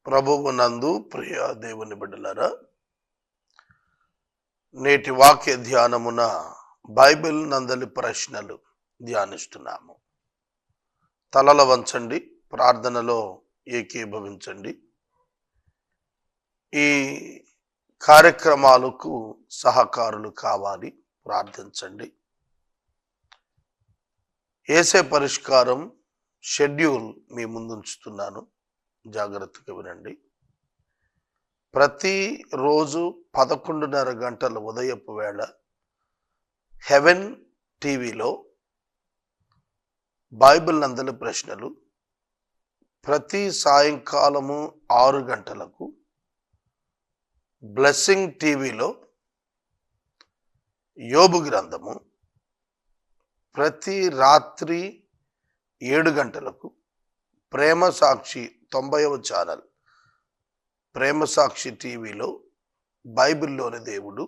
ప్రభువు నందు ప్రియ దేవుని బిడ్డలారా, నేటి వాక్య ధ్యానమున బైబిల్ నందలి ప్రశ్నలు ధ్యానిస్తున్నాము. తలల వంచండి, ప్రార్థనలో ఏకీభవించండి. ఈ కార్యక్రమాలకు సహకారులు కావాలి, ప్రార్థించండి. యేసే పరిష్కారం షెడ్యూల్ మీ ముందుంచుతున్నాను, జాగ్రత్తగా వినండి. ప్రతిరోజు 11:30 గంటల ఉదయపు వేళ హెవెన్ టీవీలో బైబిల్ నందలి ప్రశ్నలు, ప్రతి సాయంకాలము 6 గంటలకు బ్లెస్సింగ్ టీవీలో యోబు గ్రంథము, ప్రతి రాత్రి 7 గంటలకు ప్రేమ సాక్షి 90వ ఛానల్ ప్రేమ సాక్షి టీవీలో బైబిల్లోని దేవుడు,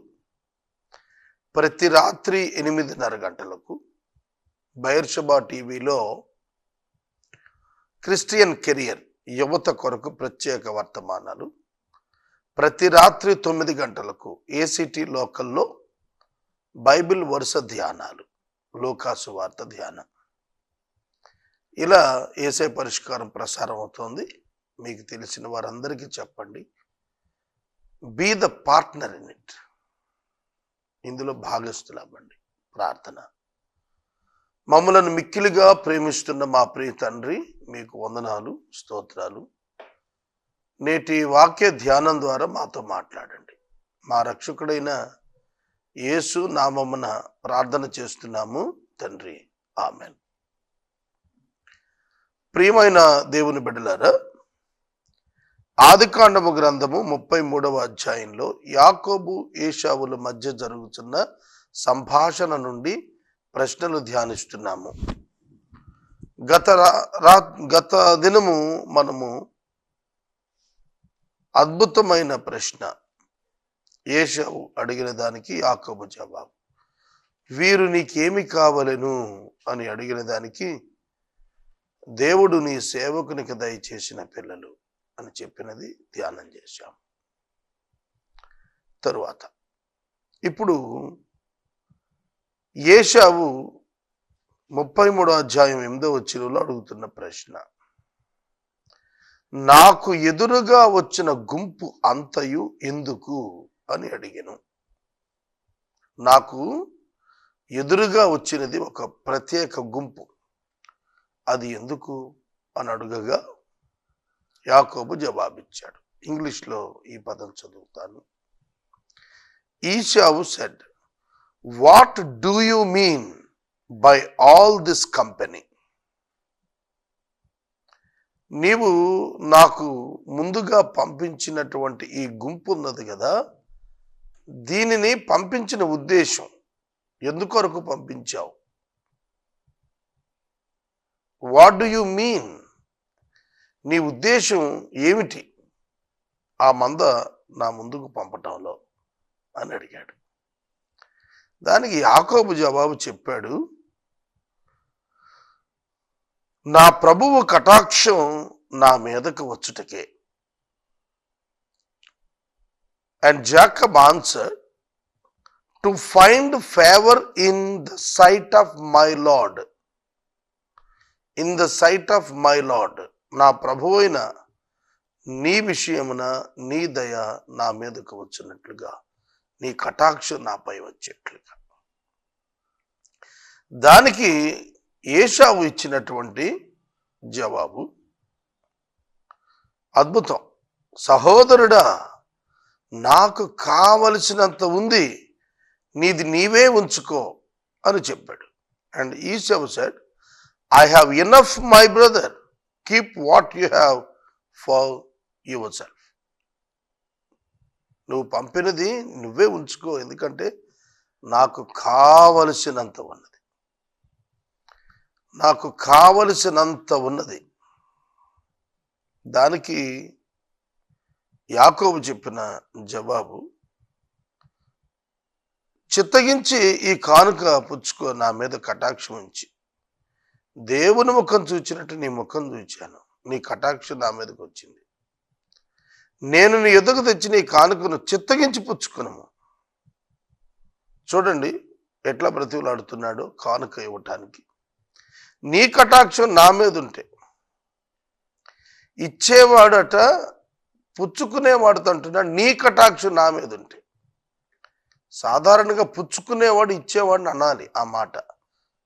ప్రతి రాత్రి 8:30 గంటలకు బైర్షబా టీవీలో క్రిస్టియన్ కెరియర్ యువత కొరకు ప్రత్యేక వర్తమానాలు, ప్రతి రాత్రి 9 గంటలకు ఏసీటీ లోకల్లో బైబిల్ వరుస ధ్యానాలు, లూకాసు వార్త ధ్యానం. ఇలా యేసే పరిష్కారం ప్రసారం అవుతోంది. మీకు తెలిసిన వారందరికీ చెప్పండి. Be the partner in it. ఇందులో భాగస్థులవ్వండి. ప్రార్థన. మమ్మలను మిక్కిలిగా ప్రేమిస్తున్న మా ప్రియ తండ్రి, మీకు వందనాలు, స్తోత్రాలు. నేటి వాక్య ధ్యానం ద్వారా మాతో మాట్లాడండి. మా రక్షకుడైన యేసు నామమున ప్రార్థన చేస్తున్నాము తండ్రి, ఆమెన్. ప్రియమైన దేవుని బిడ్డలారా, ఆదికాండము గ్రంథము 33వ అధ్యాయంలో యాకోబు ఏశావుల మధ్య జరుగుతున్న సంభాషణ నుండి ప్రశ్నలు ధ్యానిస్తున్నాము. గత దినము మనము అద్భుతమైన ప్రశ్న, ఏశావు అడిగిన దానికి యాకోబు జవాబు, వీరు నీకేమి కావలెను అని అడిగిన దానికి దేవుడు నీ సేవకునికి దయచేసిన పిల్లలు అని చెప్పినది ధ్యానం చేశాం. తరువాత ఇప్పుడు ఏశావు 33వ అధ్యాయం 8వ వచనంలో అడుగుతున్న ప్రశ్న, నాకు ఎదురుగా వచ్చిన గుంపు అంతయు ఎందుకు అని అడిగాను. నాకు ఎదురుగా వచ్చినది ఒక ప్రత్యేక గుంపు, అది ఎందుకు అని అడుగగా యాకోబు జవాబిచ్చాడు. ఇంగ్లీష్లో ఈ పదం చదువుతాను. Esau said, what do you mean by all this company? నీవు నాకు ముందుగా పంపించినటువంటి ఈ గుంపు ఉన్నది కదా, దీనిని పంపించిన ఉద్దేశం, ఎందుకొరకు పంపించావు? What do you mean? నీ ఉద్దేశం ఏమిటి ఆ మంద నా ముందుకు పంపటంలో అని అడిగాడు. దానికి యాకోబు జవాబు చెప్పాడు, నా ప్రభువు కటాక్షం నా మీదకు వచ్చుటకే. And Jacob answered, to find favour in the sight of my lord. In the sight of my lord, నా ప్రభువైన నీ విషయమున నీ దయ నా మీదకు వచ్చినట్లుగా, నీ కటాక్షం నాపై వచ్చేట్లుగా. దానికి ఏశావు ఇచ్చినటువంటి జవాబు అద్భుతం. సహోదరుడా, నాకు కావలసినంత ఉంది, నీది నీవే ఉంచుకో అని చెప్పాడు. And Esau said, I have enough, my brother. Keep what you have for yourself. నువ్వు పంపినది నువ్వే ఉంచుకో, ఎందుకంటే నాకు కావలసినంత ఉన్నది, నాకు కావలసినంత ఉన్నది. దానికి యాకోబు చెప్పిన జవాబు, చిత్తగించి ఈ కానుక పుచ్చుకో, నా మీద కటాక్షం ఉంచి. దేవుని ముఖం చూచినట్టు నీ ముఖం చూచాను, నీ కటాక్షం నా మీదకి వచ్చింది. నేను నీ ఎదుగు తెచ్చిన ఈ కానుకను చిత్తగించి పుచ్చుకునము. చూడండి ఎట్లా బ్రతిమలాడుతున్నాడో కానుక ఇవ్వటానికి. నీ కటాక్షం నా మీద ఉంటే, ఇచ్చేవాడట పుచ్చుకునేవాడుతో అంటున్నాడు, నీ కటాక్షం నా మీద ఉంటే. సాధారణంగా పుచ్చుకునేవాడు ఇచ్చేవాడిని అనాలి ఆ మాట,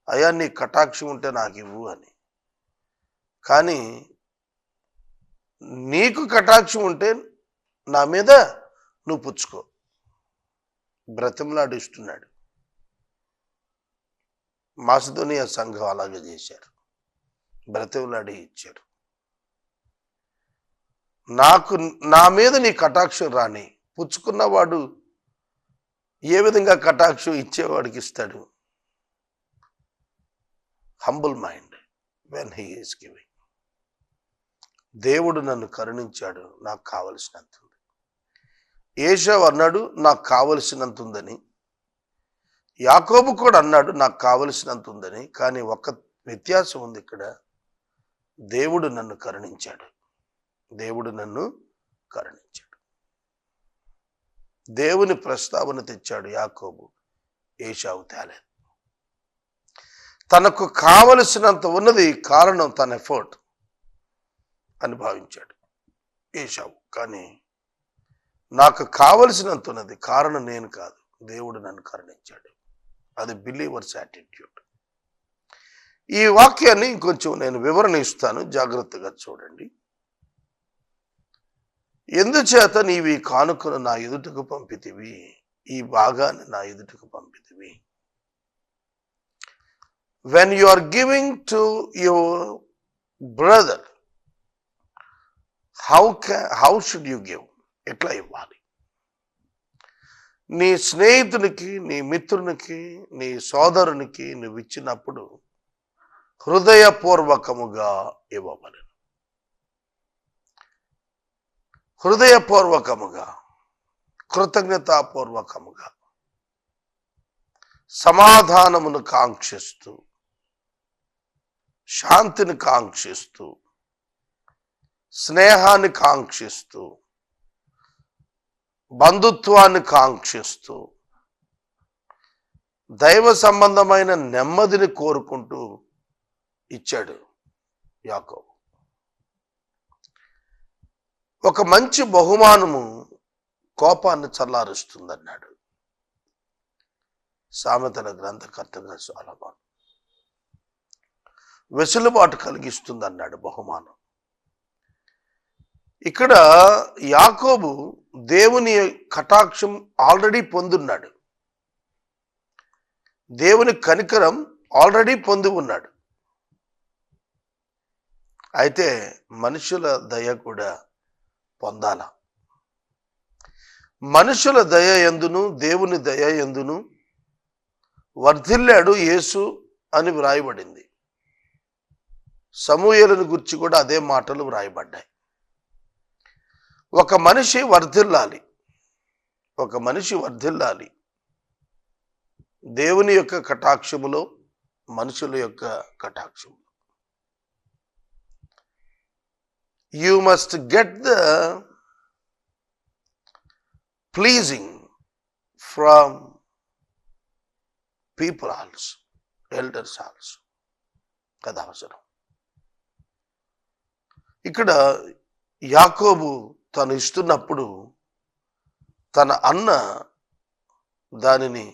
అయ్యా నీ కటాక్షం ఉంటే నాకు ఇవ్వు అని. కానీ నీకు కటాక్షం ఉంటే నా మీద నువ్వు పుచ్చుకో. బ్రతిమలాడిస్తున్నాడు. మాసిదోనియా సంఘం అలాగే చేశారు, బ్రతిమలాడి ఇచ్చారు. నా మీద నీ కటాక్షం రాని. పుచ్చుకున్నవాడు ఏ విధంగా కటాక్షం ఇచ్చేవాడికి ఇస్తాడు? Humble mind when he is giving. దేవుడు నన్ను కరుణించాడు, నాకు కావలసినంత ఉంది. ఏశావు అన్నాడు నాకు కావలసినంత ఉందని, యాకోబు కూడా అన్నాడు నాకు కావలసినంత ఉందని. కానీ ఒక వ్యత్యాసం ఉంది ఇక్కడ. దేవుడు నన్ను కరుణించాడు, దేవుడు నన్ను కరుణించాడు. దేవుని ప్రస్తావన తెచ్చాడు యాకోబు, ఏశావు తేలేదు. తనకు కావలసినంత ఉన్నది కారణం తన ఎఫర్ట్ అని భావించాడు ఏశావు. కానీ నాకు కావలసినంత ఉన్నది కారణం నేను కాదు, దేవుడు నన్ను కరుణించాడు. అది బిలీవర్స్ యాటిట్యూడ్. ఈ వాక్యాన్ని ఇంకొంచెం నేను వివరణ ఇస్తాను, జాగ్రత్తగా చూడండి. ఎందుచేత నీవి కానుకను నా ఎదుటకు పంపితివి, ఈ భాగాన్ని నా ఎదుటకు పంపితివి. When you are giving to your brother, how should you give? ఎట్లా ఇవ్వాలి? నీ స్నేహితునికి, నీ మిత్రునికి, నీ సోదరునికి నువ్వు ఇచ్చినప్పుడు హృదయపూర్వకముగా ఇవ్వవలెను. హృదయపూర్వకముగా, కృతజ్ఞతాపూర్వకముగా, సమాధానమును కాంక్షిస్తూ, శాంతిని కాంక్షిస్తూ, స్నేహాన్ని కాంక్షిస్తూ, బంధుత్వాన్ని కాంక్షిస్తూ, దైవ సంబంధమైన నెమ్మదిని కోరుకుంటూ ఇచ్చాడు యాకోబు. ఒక మంచి బహుమానము కోపాన్ని చల్లారుస్తుందన్నాడు సామెతల గ్రంథకర్తగా సొలొమోను. వెసులుబాటు కలిగిస్తుందన్నాడు బహుమానం. ఇక్కడ యాకోబు దేవుని కటాక్షం ఆల్రెడీ పొందున్నాడు, దేవుని కనికరం ఆల్రెడీ పొంది ఉన్నాడు. అయితే మనుషుల దయ కూడా పొందాల. మనుషుల దయ యందును దేవుని దయ యందును వర్ధిల్లాడు యేసు అని వ్రాయబడింది. సమూయేలును గురించి కూడా అదే మాటలు వ్రాయబడ్డాయి. ఒక మనిషి వర్ధిల్లాలి, ఒక మనిషి వర్ధిల్లాలి దేవుని యొక్క కటాక్షములో, మనుషుల యొక్క కటాక్షములో. You must get the pleasing from people also, elders also. అది అవసరం. ఇక్కడ యాకోబు తను ఇస్తున్నప్పుడు తన అన్న దానిని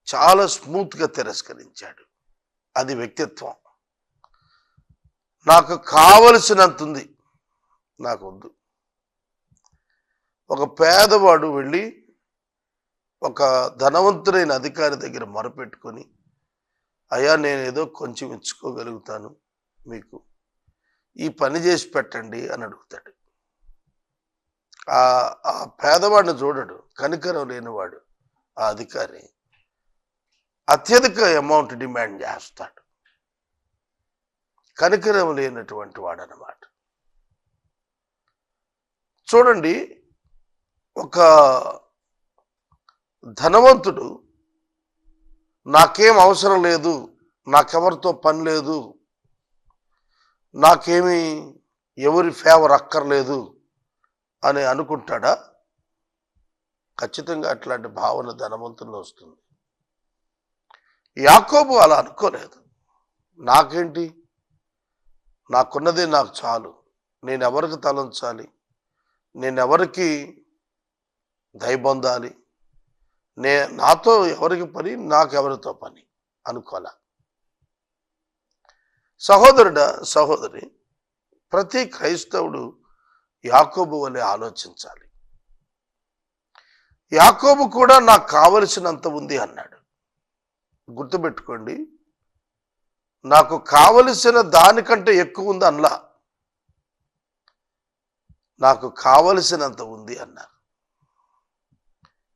చాలా స్మూత్గా తిరస్కరించాడు. అది వ్యక్తిత్వం. నాకు కావలసినంత ఉంది, నాకు వద్దు. ఒక పేదవాడు వెళ్ళి ఒక ధనవంతుడైన అధికారి దగ్గర మొరపెట్టుకొని, అయ్యా నేను ఏదో కొంచెం ఇచ్చుకోగలుగుతాను, మీకు ఈ పని చేసి పెట్టండి అని అడుగుతాడు. ఆ పేదవాడిని చూడడు, కనికరం లేనివాడు ఆ అధికారి అత్యధిక అమౌంట్ డిమాండ్ చేస్తాడు. కనికరం లేనటువంటి వాడు అన్నమాట. చూడండి, ఒక ధనవంతుడు నాకేం అవసరం లేదు, నాకెవరితో పని లేదు, నాకేమీ ఎవరి ఫేవర్ అక్కర్లేదు అని అనుకుంటాడా? ఖచ్చితంగా అట్లాంటి భావన ధనవంతుల్లో వస్తుంది. యాకోబు అలా అనుకోలేదు. నాకేంటి, నాకున్నదే నాకు చాలు, నేనెవరికి తలంచాలి, నేనెవరికి దయబొందాలి, నాతో ఎవరికి పని, నాకెవరితో పని అనుకోలే. సహోదరుడా, సహోదరి, ప్రతి క్రైస్తవుడు యాకోబు వలె ఆలోచించాలి. యాకోబు కూడా నాకు కావలసినంత ఉంది అన్నాడు. గుర్తుపెట్టుకోండి, నాకు కావలసిన దానికంటే ఎక్కువ ఉంది అనలా, నాకు కావలసినంత ఉంది అన్నారు.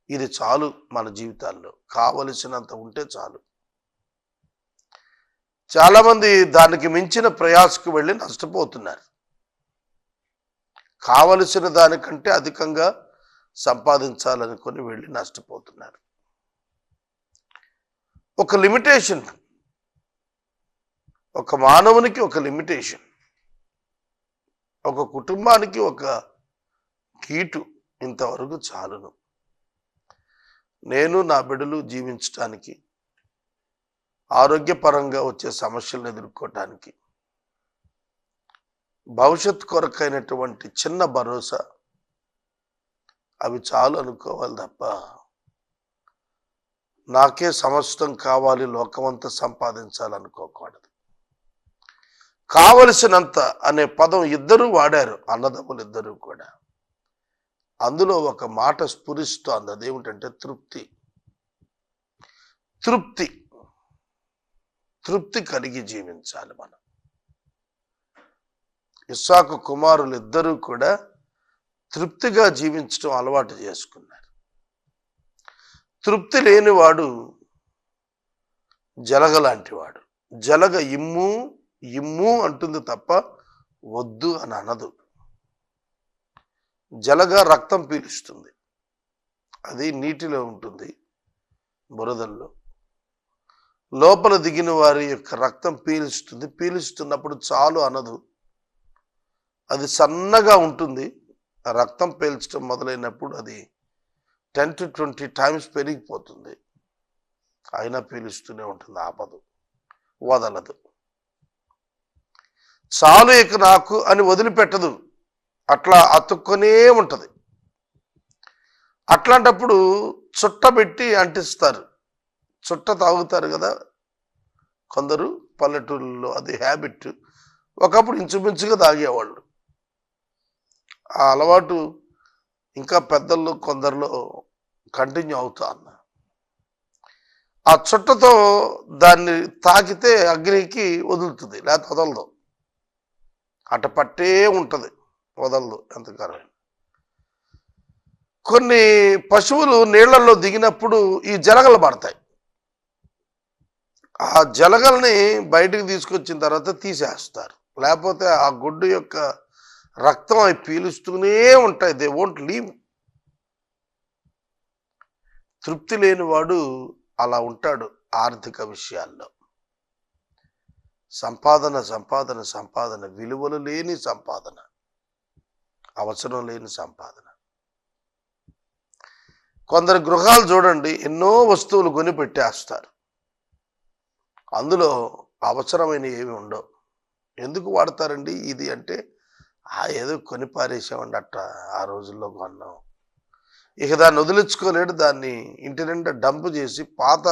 ఇది చాలు మన జీవితాల్లో, కావలసినంత ఉంటే చాలు. చాలామంది దానికి మించిన ప్రయాసకు వెళ్ళి నష్టపోతున్నారు. కావలసిన దానికంటే అధికంగా సంపాదించాలనుకొని వెళ్ళి నష్టపోతున్నారు. ఒక లిమిటేషన్, ఒక మానవునికి ఒక లిమిటేషన్, ఒక కుటుంబానికి ఒక కీటు, ఇంతవరకు చాలును. నేను నా బిడ్డలు జీవించటానికి, ఆరోగ్యపరంగా వచ్చే సమస్యలను ఎదుర్కోవటానికి, భవిష్యత్ కొరకైనటువంటి చిన్న భరోసా, అవి చాలు అనుకోవాలి తప్ప నాకే సమస్తం కావాలి, లోకమంతా సంపాదించాలనుకోకూడదు. కావలసినంత అనే పదం ఇద్దరూ వాడారు, అన్నదమ్ములు ఇద్దరూ కూడా. అందులో ఒక మాట స్ఫురిస్తోంది, అదేమిటంటే తృప్తి. తృప్తి తృప్తి కలిగి జీవించాలి మనం. ఇస్సాకు కుమారులు ఇద్దరూ కూడా తృప్తిగా జీవించడం అలవాటు చేసుకున్నారు. తృప్తి లేనివాడు జలగ లాంటివాడు. జలగ ఇమ్ము ఇమ్ము అంటుంది తప్ప వద్దు అని అనదు. జలగ రక్తం పీలుస్తుంది, అది నీటిలో ఉంటుంది, బురదల్లో. లోపల దిగిన వారి యొక్క రక్తం పీలుస్తుంది. పీలుస్తున్నప్పుడు చాలు అనదు, అది సన్నగా ఉంటుంది. రక్తం పీల్చడం మొదలైనప్పుడు అది 10 to 20 times పెరిగిపోతుంది. అయినా పీలుస్తూనే ఉంటుంది, ఆపదు, వదలదు. చాలు ఇక నాకు అని వదిలిపెట్టదు, అట్లా అతుక్కొనే ఉంటుంది. అట్లాంటప్పుడు చుట్ట పెట్టి అంటిస్తారు. చుట్ట తాగుతారు కదా కొందరు పల్లెటూళ్ళలో, అది హ్యాబిట్. ఒకప్పుడు ఇంచుమించుగా తాగేవాళ్ళు. ఆ అలవాటు ఇంకా పెద్దల్లో కొందరిలో కంటిన్యూ అవుతా అన్న. ఆ చుట్టతో దాన్ని తాకితే అగ్నికి వదులుతుంది, లేకపోతే వదలదు. అట పట్టే ఉంటుంది, వదలదు ఎంతకాలం. కొన్ని పశువులు నీళ్లలో దిగినప్పుడు ఈ జలగలు పడతాయి. ఆ జలగల్ని బయటికి తీసుకొచ్చిన తర్వాత తీసేస్తారు, లేకపోతే ఆ గుడ్డు యొక్క రక్తం అవి పీలుస్తూనే ఉంటాయి. They won't leave. తృప్తి లేనివాడు అలా ఉంటాడు ఆర్థిక విషయాల్లో. సంపాదన సంపాదన సంపాదన, విలువలు లేని సంపాదన, అవసరం లేని సంపాదన. కొందరు గృహాలు చూడండి, ఎన్నో వస్తువులు కొని పెట్టేస్తారు, అందులో అవసరమైన ఏమి ఉండవు. ఎందుకు వాడతారండి ఇది అంటే, ఏదో కొని పారేసామండి, అట్ట ఆ రోజుల్లో కొన్నాం, ఇక దాన్ని వదిలించుకోలేడు, దాన్ని ఇంటి నిండా డంప్ చేసి పాత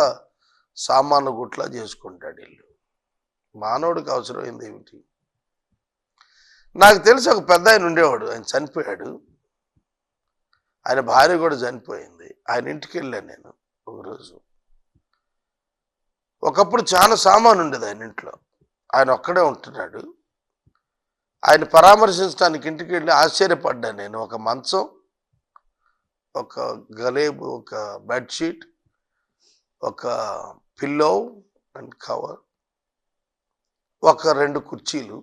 సామాన్ల గుట్లా చేసుకుంటాడు ఇల్లు. మానవుడికి అవసరమైంది ఏమిటి? నాకు తెలిసి ఒక పెద్ద ఆయన ఉండేవాడు, ఆయన చనిపోయాడు, ఆయన భార్య కూడా చనిపోయింది. ఆయన ఇంటికి వెళ్ళాను నేను ఒకరోజు. ఒకప్పుడు చాలా సామాను ఉండేది ఆయన ఇంట్లో, ఆయన ఒక్కడే ఉంటున్నాడు. ఆయన పరామర్శించడానికి ఇంటికి వెళ్ళి ఆశ్చర్యపడ్డాను నేను. ఒక మంచం, ఒక గలేబు, ఒక బెడ్షీట్, ఒక పిల్లో అండ్ కవర్, ఒక 2 కుర్చీలు,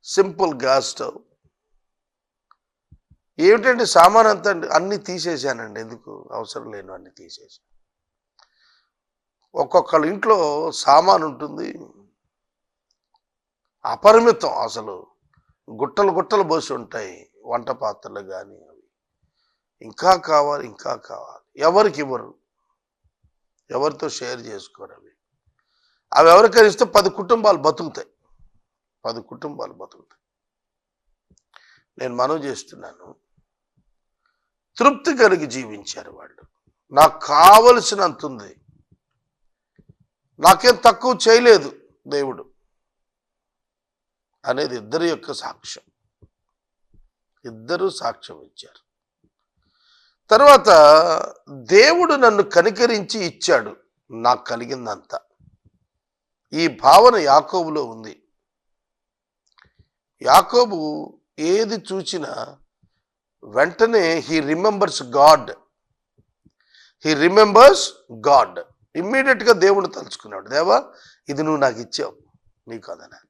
సింపుల్ గ్యాస్ స్టవ్. ఏమిటంటే సామాన్ అంతా అన్నీ తీసేసానండి, ఎందుకు అవసరం లేను అన్నీ తీసేసాను. ఒక్కొక్కళ్ళ ఇంట్లో సామాన్ ఉంటుంది అపరిమితం, అసలు గుట్టలు గుట్టలు పోసి ఉంటాయి. వంట పాత్రలు కానీ అవి ఇంకా కావాలి, ఇంకా కావాలి. ఎవరికి ఇవ్వరు, ఎవరితో షేర్ చేసుకోరు. అవి ఎవరికైనా ఇస్తే 10 కుటుంబాలు బతుకుతాయి, 10 కుటుంబాలు బతుకుతాయి. నేను మనవి చేస్తున్నాను, తృప్తి కలిగి జీవించారు వాళ్ళు. నాకు కావలసినంత ఉంది, నాకేం తక్కువ చేయలేదు దేవుడు అనేది ఇద్దరి యొక్క సాక్ష్యం. ఇద్దరు సాక్ష్యం ఇచ్చారు. తర్వాత దేవుడు నన్ను కనికరించి ఇచ్చాడు నాకు కలిగిందంతా. ఈ భావన యాకోబులో ఉంది. యాకోబు ఏది చూచినా వెంటనే he remembers God, he remembers God. ఇమ్మీడియట్గా దేవుడు తలుచుకున్నాడు, దేవా ఇది నువ్వు నాకు ఇచ్చావు, నీకు అదనాలి.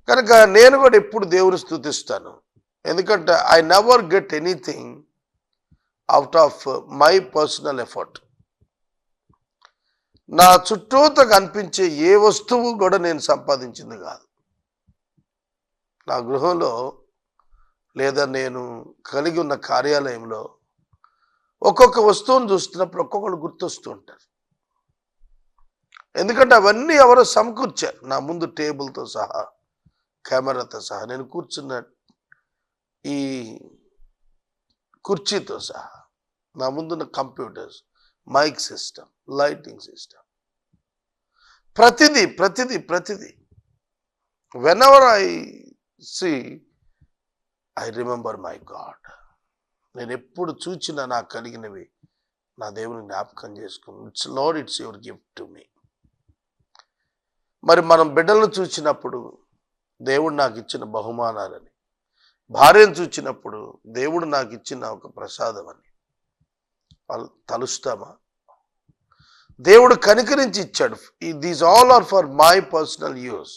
కనుక నేను కూడా ఎప్పుడు దేవుని స్తుతిస్తాను. ఎందుకంటే I never get anything out of my personal effort. నా చుట్టూతో కనిపించే ఏ వస్తువు కూడా నేను సంపాదించింది కాదు. నా గృహంలో లేదా నేను కలిగి ఉన్న కార్యాలయంలో ఒక్కొక్క వస్తువును చూస్తున్నప్పుడు ఒక్కొక్కరు గుర్తొస్తూ ఉంటారు. ఎందుకంటే అవన్నీ ఎవరో సమకూర్చారు. నా ముందు టేబుల్తో సహా, కెమెరాతో సహా, నేను కూర్చున్న ఈ కుర్చీతో సహా, నా ముందున్న computers, mic system, lighting system, ప్రతిదీ ప్రతిదీ ప్రతిదీ. Whenever I see I remember my god. నేను ఎప్పుడు చూచినా నాకు కలిగినవి నా దేవుని జ్ఞాపకం చేసుకుని, it's lord, it's your gift to me. మరి మనం బిడ్డలను చూచినప్పుడు దేవుడు నాకు ఇచ్చిన బహుమానాలని, భార్యను చూచినప్పుడు దేవుడు నాకు ఇచ్చిన ఒక ప్రసాదం అని తలుస్తామా? దేవుడు కనికరించి ఇచ్చాడు. These all are for my personal use.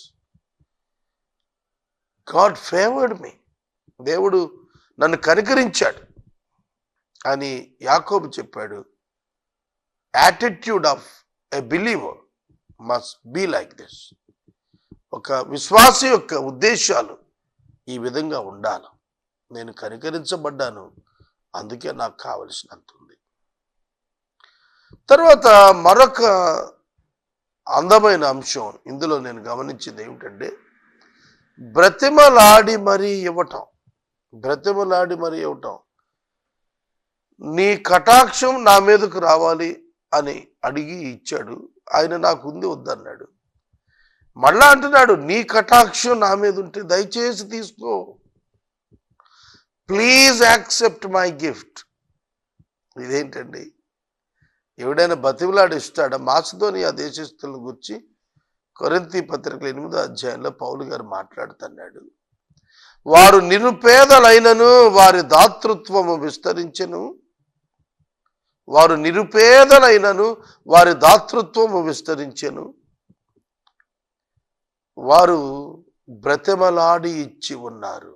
God favoured me. దేవుడు నన్ను కనికరించాడు అని యాకోబు చెప్పాడు. Attitude of a believer must be like this. ఒక విశ్వాసి యొక్క ఉద్దేశాలు ఈ విధంగా ఉండాలి. నేను కనికరించబడ్డాను, అందుకే నాకు కావలసినంత ఉంది. తర్వాత మరొక అందమైన అంశం ఇందులో నేను గమనించింది ఏమిటంటే, బ్రతిమలాడి మరీ ఇవ్వటం. బ్రతిమలాడి మరీ ఇవ్వటం. నీ కటాక్షం నా మీదకు రావాలి అని అడిగి ఇచ్చాడు. ఆయన నాకు ఉంది వద్దన్నాడు. మళ్ళా అంటున్నాడు, నీ కటాక్షం నా మీద ఉంటే దయచేసి తీసుకో, ప్లీజ్ యాక్సెప్ట్ మై గిఫ్ట్. ఇదేంటండి? ఎవడైనా బతిమలాడి ఇస్తాడా? మాసిదోనియా దేశస్తులను గురించి కొరింథీ పత్రికల 8వ అధ్యాయంలో పౌలు గారు మాట్లాడుతున్నాడు. వారు నిరుపేదలైనను వారి దాతృత్వము విస్తరించెను. వారు నిరుపేదలైనను వారి దాతృత్వము విస్తరించెను. వారు బ్రతిమలాడి ఇచ్చి ఉన్నారు.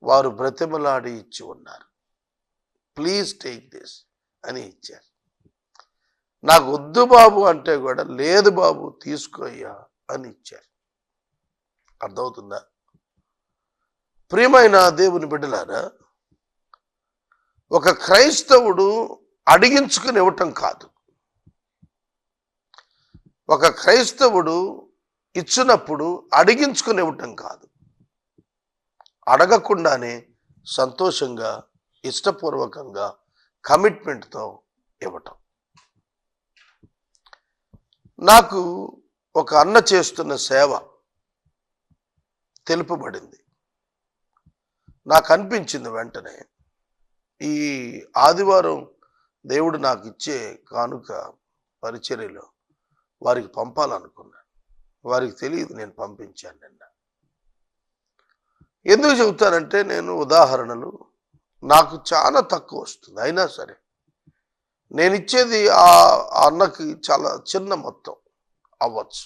వారు బ్రతిమలాడి ఇచ్చి ఉన్నారు. ప్లీజ్ టేక్ దిస్ అని ఇచ్చారు. నాకు వద్దు బాబు అంటే కూడా, లేదు బాబు తీసుకోయ్యా అని ఇచ్చారు. అర్థమవుతుందా? ప్రియమైన దేవుని బిడ్డలారా, ఒక క్రైస్తవుడు అడిగించుకుని ఇవ్వటం కాదు. ఒక క్రైస్తవుడు ఇచ్చినప్పుడు అడిగించుకుని ఇవ్వటం కాదు. అడగకుండానే సంతోషంగా, ఇష్టపూర్వకంగా, కమిట్మెంట్తో ఇవ్వటం. నాకు ఒక అన్న చేస్తున్న సేవ తెలుపబడింది. నాకు అనిపించింది వెంటనే, ఈ ఆదివారం దేవుడు నాకు ఇచ్చే కానుక పరిచర్యలో వారికి పంపాలనుకున్నాను. వారికి తెలియదు నేను పంపించాను నిన్న. ఎందుకు చెబుతానంటే, నేను ఉదాహరణలు నాకు చాలా తక్కువ వస్తుంది, అయినా సరే నేను ఇచ్చేది ఆ అన్నకి చాలా చిన్న మొత్తం అవ్వచ్చు.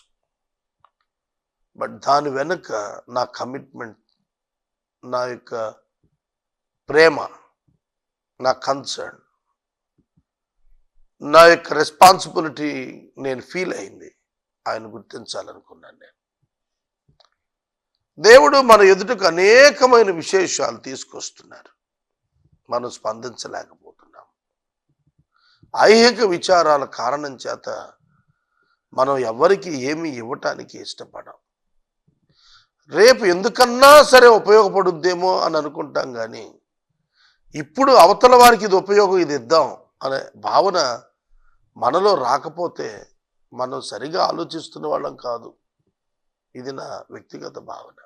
బట్ దాని వెనుక నా కమిట్మెంట్, నా యొక్క ప్రేమ, నా కన్సర్న్, నా యొక్క రెస్పాన్సిబిలిటీ నేను ఫీల్ అయింది. ఆయన గుర్తించాలనుకున్నాను. దేవుడు మన ఎదుటకు అనేకమైన విశేషాలు తీసుకొస్తున్నారు. మనం స్పందించలేకపోతున్నాం. ఐహిక విచారాల కారణం చేత మనం ఎవరికి ఏమి ఇవ్వటానికి ఇష్టపడం. రేపు ఎందుకన్నా సరే ఉపయోగపడుద్దేమో అని అనుకుంటాం, కానీ ఇప్పుడు అవతల వారికి ఇది ఉపయోగం, ఇది ఇద్దాం అనే భావన మనలో రాకపోతే మనం సరిగా ఆలోచిస్తున్న వాళ్ళం కాదు. ఇది నా వ్యక్తిగత భావన.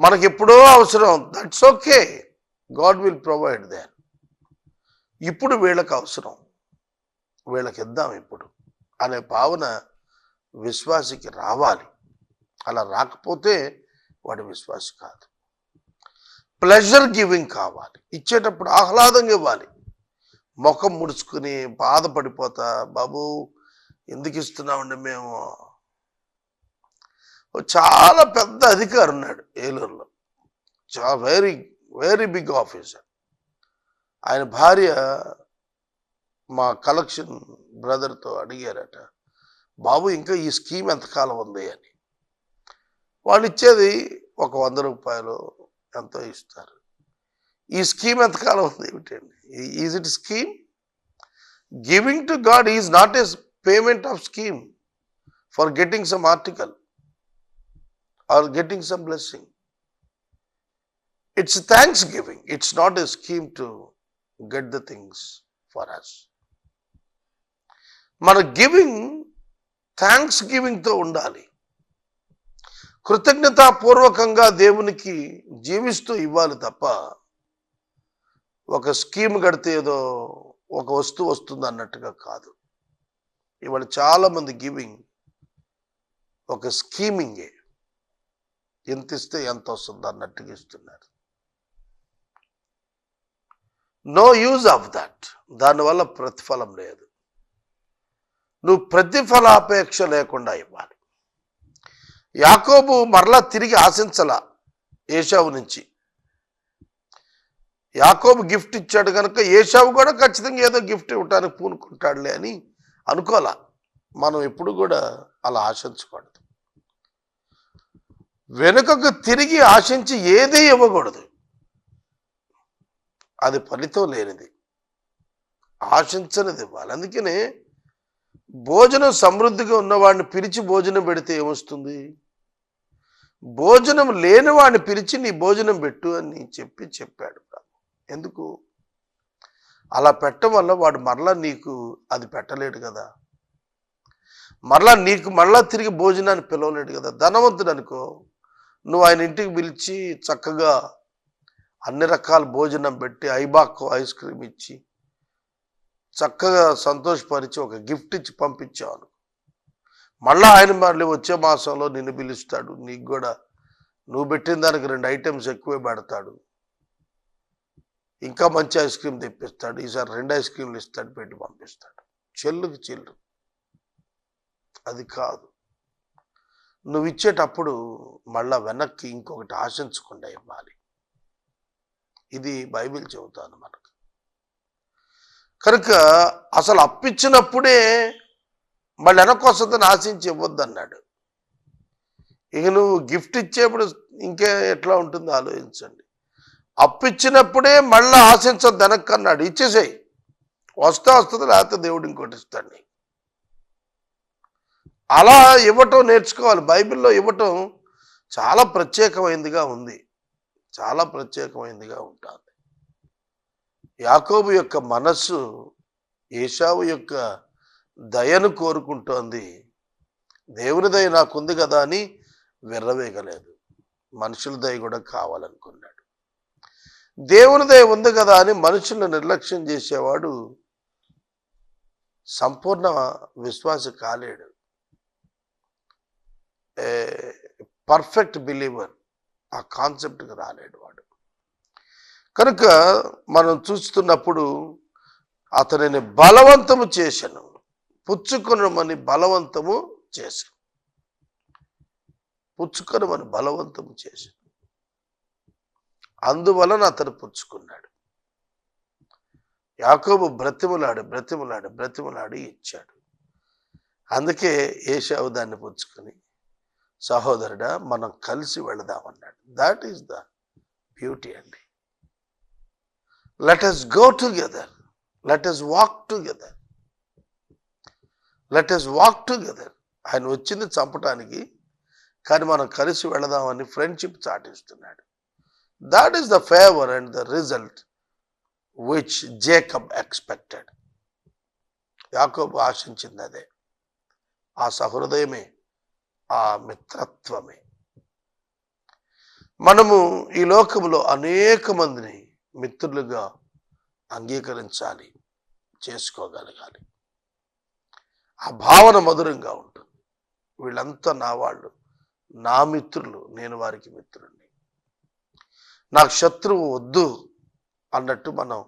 మనకెప్పుడో అవసరం, that's okay, God will provide there. ఇప్పుడు వీళ్ళకి అవసరం, వీళ్ళకి ఇద్దాం ఇప్పుడు అనే భావన విశ్వాసికి రావాలి. అలా రాకపోతే వాడు విశ్వాసి కాదు. ప్లెజర్ గివింగ్ కావాలి. ఇచ్చేటప్పుడు ఆహ్లాదంగా ఇవ్వాలి. ముఖం ముడుచుకుని బాధపడిపోతా, బాబు ఎందుకు ఇస్తున్నామండి మేము. చాలా పెద్ద అధికారి ఉన్నాడు ఏలూరులో, వెరీ వెరీ బిగ్ ఆఫీసర్. ఆయన భార్య మా కలెక్షన్ బ్రదర్తో అడిగారట, బాబు ఇంకా ఈ స్కీమ్ ఎంతకాలం ఉంది అని. వాళ్ళు ఇచ్చేది ఒక 100 రూపాయలు ఎంతో ఇస్తారు. ఈ స్కీమ్ ఎంతకాలం ఉంది ఏమిటండి? Is it scheme? Giving to God is not a payment of scheme for getting some article or getting some blessing. It's thanksgiving. It's not a scheme to get the things for us. మన giving thanks గివింగ్తో ఉండాలి. కృతజ్ఞతాపూర్వకంగా దేవునికి జీవిస్తూ ఇవ్వాలి తప్ప ఒక scheme కడితే ఏదో ఒక వస్తువు వస్తుంది అన్నట్టుగా కాదు. ఇవాళ చాలా మంది గివింగ్ ఒక స్కీమింగే, ఎంత ఇస్తే ఎంత వస్తుంది అన్నట్టుగా ఇస్తున్నారు. No use of that. దానివల్ల ప్రతిఫలం లేదు. నువ్వు ప్రతిఫలాపేక్ష లేకుండా ఇవ్వాలి. యాకోబు మరలా తిరిగి ఆశించలా ఏశావు నుంచి. యాకోబు గిఫ్ట్ ఇచ్చాడు కనుక ఏశావు కూడా ఖచ్చితంగా ఏదో గిఫ్ట్ ఇవ్వటానికి పూనుకుంటాడులే అని అనుకోలా. మనం ఎప్పుడు కూడా అలా ఆశించకూడదు. వెనుకకు తిరిగి ఆశించి ఏదీ ఇవ్వకూడదు. అది ఫలితం లేనిది, ఆశించనిది ఇవ్వాలి. అందుకనే భోజనం సమృద్ధిగా ఉన్నవాడిని పిలిచి భోజనం పెడితే ఏమొస్తుంది? భోజనం లేని వాడిని పిలిచి నీ భోజనం పెట్టు అని చెప్పాడు. ఎందుకు? అలా పెట్టడం వల్ల వాడు మరలా నీకు అది పెట్టలేడు కదా, మరలా తిరిగి భోజనాన్ని పిలవలేడు కదా. ధనవంతుడు అనుకో, నువ్వు ఆయన ఇంటికి పిలిచి చక్కగా అన్ని రకాల భోజనం పెట్టి ఐబాక్కో ఐస్ క్రీమ్ ఇచ్చి చక్కగా సంతోషపరిచి ఒక గిఫ్ట్ ఇచ్చి పంపించావు. మళ్ళీ వచ్చే మాసంలో నిన్ను పిలుస్తాడు. నీకు కూడా నువ్వు పెట్టిన దానికి 2 ఐటమ్స్ ఎక్కువే పెడతాడు. ఇంకా మంచి ఐస్ క్రీమ్ తెప్పిస్తాడు. ఈసారి 2 ఐస్ క్రీమ్లు ఇస్తాడు, పెట్టి పంపిస్తాడు. చెల్లుకి చెల్లు. అది కాదు. నువ్వు ఇచ్చేటప్పుడు మళ్ళా వెనక్కి ఇంకొకటి ఆశించకుండా ఇవ్వాలి. ఇది బైబిల్ చెబుతాను మనకు. కనుక అసలు అప్పిచ్చినప్పుడే మళ్ళీ వెనక్కి వస్తుందని ఆశించి ఇవ్వద్దు అన్నాడు. ఇక నువ్వు గిఫ్ట్ ఇచ్చేప్పుడు ఇంకే ఎట్లా ఉంటుందో ఆలోచించండి. అప్పిచ్చినప్పుడే మళ్ళీ ఆశించొద్దు వెనక్కి అన్నాడు. ఇచ్చేసేయి, వస్తుంది, లేకపోతే దేవుడు ఇంకోటి ఇస్తాడు నీకు. అలా ఇవ్వటం నేర్చుకోవాలి. బైబిల్లో ఇవ్వటం చాలా ప్రత్యేకమైనదిగా ఉంది, చాలా ప్రత్యేకమైనదిగా ఉంటుంది. యాకోబు యొక్క మనస్సు ఏశావు యొక్క దయను కోరుకుంటోంది. దేవుని దయ నాకుంది కదా అని విర్రవేగలేదు. మనుషుల దయ కూడా కావాలనుకున్నాడు. దేవుని దయ ఉంది కదా అని మనుషులను నిర్లక్ష్యం చేసేవాడు సంపూర్ణ విశ్వాసి కాలేడు. పర్ఫెక్ట్ బిలీవర్ ఆ కాన్సెప్ట్కి రాలేడు వాడు. కనుక మనం చూస్తున్నప్పుడు అతనిని బలవంతము చేశాను, పుచ్చుకొనమని బలవంతము చేశాను, పుచ్చుకొనమని బలవంతము చేశాను. అందువలన అతను పుచ్చుకున్నాడు. యాకోబు బ్రతిములాడి ఇచ్చాడు. అందుకే ఏశావు దాన్ని పుచ్చుకొని సహోదరుడా మనం కలిసి వెళదామన్నాడు. దాట్ ఈస్ ద బ్యూటీ అండి. Let us go together, let us walk together, let us walk together. ఆయన వచ్చింది చంపటానికి, కానీ మనం కలిసి వెళదామని ఫ్రెండ్షిప్ చాటిస్తున్నాడు. That is the favour and the result which Jacob expected. యాకోబు ఆశించింది అదే, ఆ సహృదయమే, ఆ మిత్రత్వమే. మనము ఈ లోకంలో అనేక మందిని మిత్రులుగా అంగీకరించాలి, చేసుకోగలగాలి. ఆ భావన మధురంగా ఉంటుంది. వీళ్ళంతా నా వాళ్ళు, నా మిత్రులు, నేను వారికి మిత్రుడిని, నాకు శత్రువు వద్దు అన్నట్టు మనం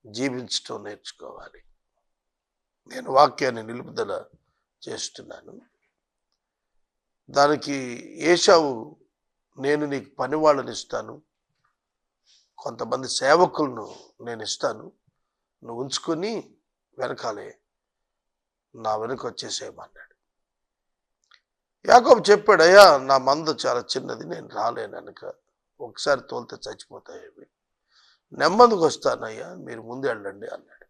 జీవించటం నేర్చుకోవాలి. నేను వాక్యాన్ని నిలుపుదల చేస్తున్నాను. దానికి ఏశావు, నేను నీకు పని వాళ్ళని ఇస్తాను, కొంతమంది సేవకులను నేను ఇస్తాను, నువ్వు ఉంచుకొని వెనకాలే నా వెనుక వచ్చేసేయమన్నాడు. యాకోబు చెప్పాడు, అయ్యా నా మంద చాలా చిన్నది, నేను రాలేను వెనక, ఒకసారి తోలితే చచ్చిపోతాయి, నెమ్మదికి వస్తానయ్యా, మీరు ముందు వెళ్ళండి అన్నాడు.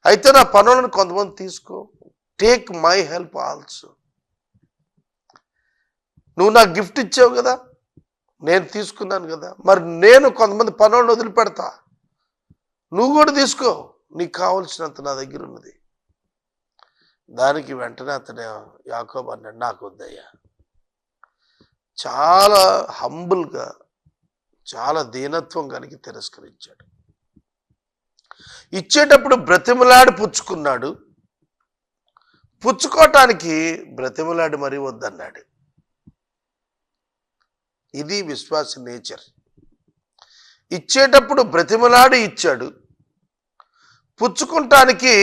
అయితే నా పనులను కొంతమంది తీసుకో, టేక్ మై హెల్ప్ ఆల్సో. నువ్వు నాకు గిఫ్ట్ ఇచ్చావు కదా, నేను తీసుకున్నాను కదా, మరి నేను కొంతమంది పనులను వదిలిపెడతా, నువ్వు కూడా తీసుకో, నీకు కావలసినంత నా దగ్గర ఉన్నది. దానికి వెంటనే అతను యాకోబు అన్నాడు, నాకు వద్దయ్యా. చాలా హంబుల్గా, చాలా దీనత్వం కలిగి తిరస్కరించాడు. ఇచ్చేటప్పుడు బ్రతిమలాడి పుచ్చుకున్నాడు, పుచ్చుకోవటానికి బ్రతిమలాడి మరీ వద్దన్నాడు. ఇది విశ్వాస నేచర్. ఇచ్చేటప్పుడు బ్రతిమలాడి ఇచ్చాడు, పుచ్చుకుంటానికి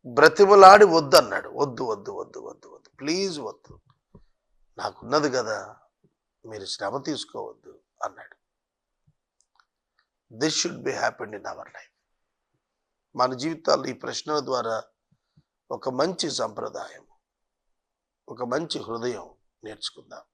బ్రతిమలాడి వద్దు అన్నాడు. వద్దు వద్దు వద్దు వద్దు వద్దు, ప్లీజ్ వద్దు, నాకున్నది కదా, మీరు శ్రమ తీసుకోవద్దు అన్నాడు. This should be happened in our life. మన జీవితాల్లో ఈ ప్రశ్నల ద్వారా ఒక మంచి సంప్రదాయం, ఒక మంచి హృదయం నేర్చుకుందాం.